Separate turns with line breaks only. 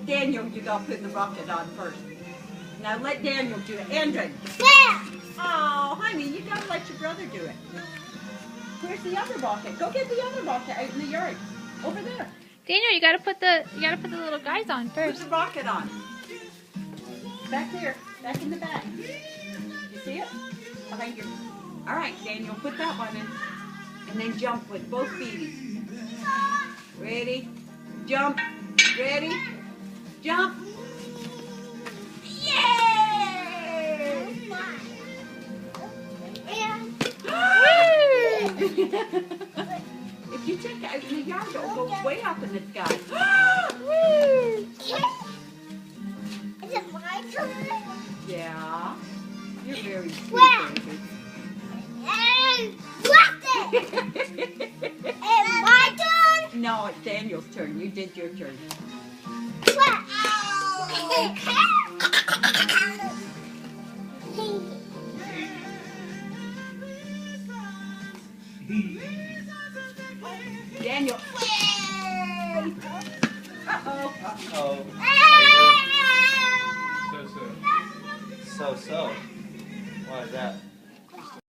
Daniel, you gotta put the bucket on first. Now let Daniel do it. Andrew. Oh, honey, you gotta let your brother do it. Where's the other bucket? Go get the other bucket out in the yard. Over there.
Daniel, you gotta put the little guys on first.
Put the bucket on. Back there. Back in the back. You see it? Behind you. All right, Daniel, put that one in. And then jump with both feet. Ready? Jump. Ready? Jump. Yay! If you take it out in the yard, it'll go way up in the sky.
Is it my turn?
Yeah. You're very sweet, baby.
It's my turn?
No, it's Daniel's turn. You did your turn. Daniel. Uh-oh.
Uh-oh. So. Why is that?